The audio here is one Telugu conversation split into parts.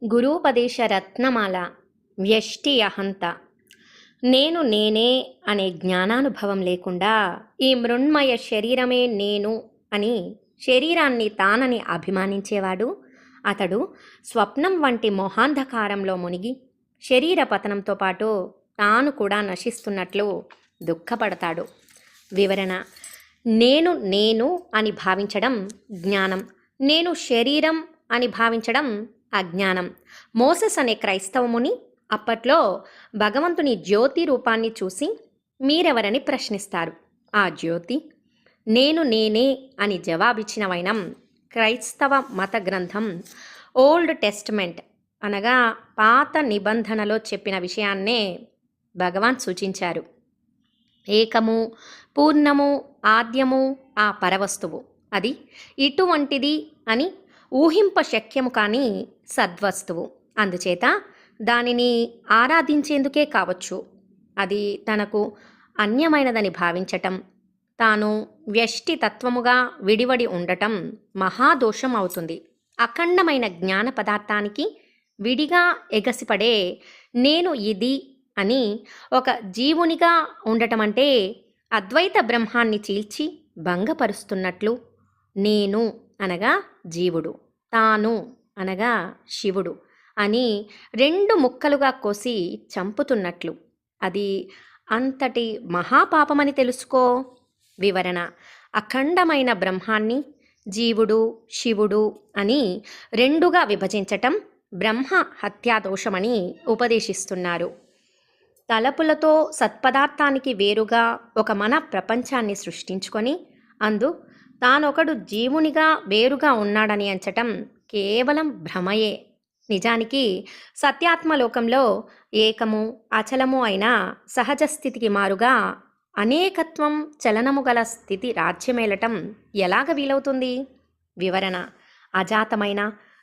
గురూపదేశ రత్నమాల వ్యష్టి అహంత. నేను నేనే అనే జ్ఞానానుభవం లేకుండా ఈ మృణ్మయ శరీరమే నేను అని శరీరాన్ని తానని అభిమానించేవాడు అతడు స్వప్నం వంటి మోహాంధకారంలో మునిగి శరీర పతనంతో పాటు తాను కూడా నశిస్తున్నట్లు దుఃఖపడతాడు. వివరణ: నేను నేను అని భావించడం జ్ఞానం, నేను శరీరం అని భావించడం అజ్ఞానం. మోసెస్ అనే క్రైస్తవ ముని అప్పట్లో భగవంతుని జ్యోతి రూపాన్ని చూసి మీరెవరని ప్రశ్నిస్తారు. ఆ జ్యోతి నేను నేనే అని జవాబిచ్చిన వైనం క్రైస్తవ మత గ్రంథం ఓల్డ్ టెస్టమెంట్ అనగా పాత నిబంధనలో చెప్పిన విషయాన్నే భగవాన్ సూచించారు. ఏకము, పూర్ణము, ఆద్యము ఆ పరవస్తువు, అది ఇటువంటిది అని ఊహింప శక్యము కాని సద్వస్తువు. అందుచేత దానిని ఆరాధించేందుకే కావచ్చు అది తనకు అన్యమైనదని భావించటం, తాను వ్యష్టి తత్వముగా విడివడి ఉండటం మహాదోషం అవుతుంది. అఖండమైన జ్ఞాన పదార్థానికి విడిగా ఎగసిపడే నేను ఇది అని ఒక జీవునిగా ఉండటం అంటే అద్వైత బ్రహ్మాన్ని చీల్చి భంగపరుస్తున్నట్లు. నేను అనగా జీవుడు, తాను అనగా శివుడు అని రెండు ముక్కలుగా కోసి చంపుతున్నట్లు. అది అంతటి మహాపాపమని తెలుసుకో. వివరణ: అఖండమైన బ్రహ్మాన్ని జీవుడు, శివుడు అని రెండుగా విభజించటం బ్రహ్మ హత్యాదోషమని ఉపదేశిస్తున్నారు. తలపులతో సత్పదార్థానికి వేరుగా ఒక మన ప్రపంచాన్ని సృష్టించుకొని అందు తానొకడు జీవునిగా వేరుగా ఉన్నాడని ఎంచటం కేవలం భ్రమయే. నిజానికి సత్యాత్మలోకంలో ఏకము, అచలము అయిన సహజ స్థితికి మారుగా అనేకత్వం, చలనము గల స్థితి రాజ్యమేలటం ఎలాగ వీలవుతుంది? వివరణ: అజాతమైన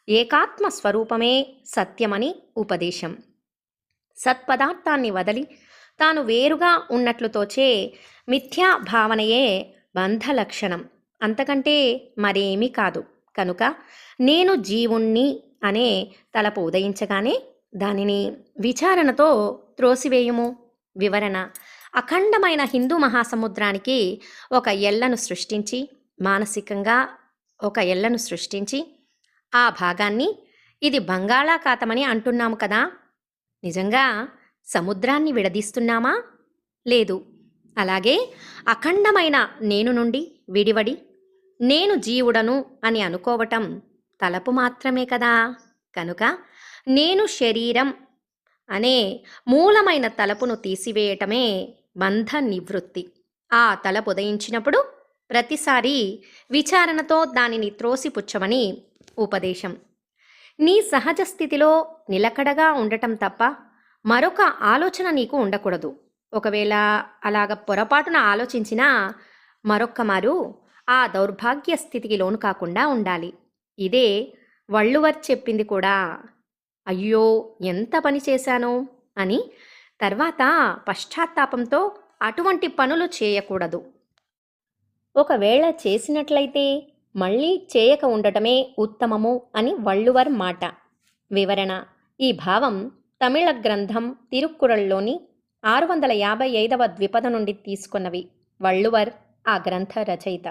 ఏకాత్మ స్వరూపమే సత్యమని ఉపదేశం. సత్పదార్థాన్ని వదలి తాను వేరుగా ఉన్నట్లు తోచే మిథ్యా భావనయే బంధ లక్షణం, అంతకంటే మరేమీ కాదు. కనుక నేను జీవుణ్ణి అనే తలపు ఉదయించగానే దానిని విచారణతో త్రోసివేయుము. వివరణ: అఖండమైన హిందూ మహాసముద్రానికి ఒక ఎల్లను సృష్టించి, మానసికంగా ఒక ఎల్లను సృష్టించి ఆ భాగాన్ని ఇది బంగాళాఖాతమని అంటున్నాము కదా, నిజంగా సముద్రాన్ని విడదీస్తున్నామా? లేదు. అలాగే అఖండమైన నేను నుండి విడివడి నేను జీవుడను అని అనుకోవటం తలపు మాత్రమే కదా. కనుక నేను శరీరం అనే మూలమైన తలపును తీసివేయటమే బంధ నివృత్తి. ఆ తలపు ఉదయించినప్పుడు ప్రతిసారి విచారణతో దానిని త్రోసిపుచ్చమని ఉపదేశం. నీ సహజ స్థితిలో నిలకడగా ఉండటం తప్ప మరొక ఆలోచన నీకు ఉండకూడదు. ఒకవేళ అలాగ పొరపాటున ఆలోచించినా మరొక్క మారు ఆ దౌర్భాగ్య స్థితికి లోను కాకుండా ఉండాలి. ఇదే వళ్ళువర్ చెప్పింది కూడా. అయ్యో ఎంత పని చేశాను అని తర్వాత పశ్చాత్తాపంతో అటువంటి పనులు చేయకూడదు. ఒకవేళ చేసినట్లయితే మళ్ళీ చేయక ఉండటమే ఉత్తమము అని వళ్ళువర్ మాట. వివరణ: ఈ భావం తమిళ గ్రంథం తిరుక్కురళ్లోని 655వ ద్విపద నుండి తీసుకున్నవి. వళ్ళువర్ ఆ గ్రంథ రచయిత.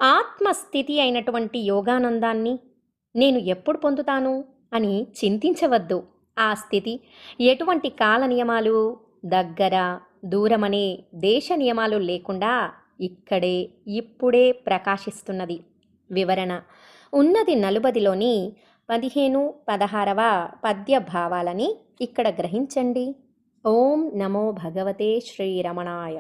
ఆత్మస్థితి అయినటువంటి యోగానందాన్ని నేను ఎప్పుడు పొందుతాను అని చింతించవద్దు. ఆ స్థితి ఎటువంటి కాల నియమాలు, దగ్గర, దూరమనే దేశ నియమాలు లేకుండా ఇక్కడే ఇప్పుడే ప్రకాశిస్తున్నది. వివరణ: ఉన్నది నలుబదిలోని 15, 16వ పద్య భావాలని ఇక్కడ గ్రహించండి. ఓం నమో భగవతే శ్రీరమణాయ.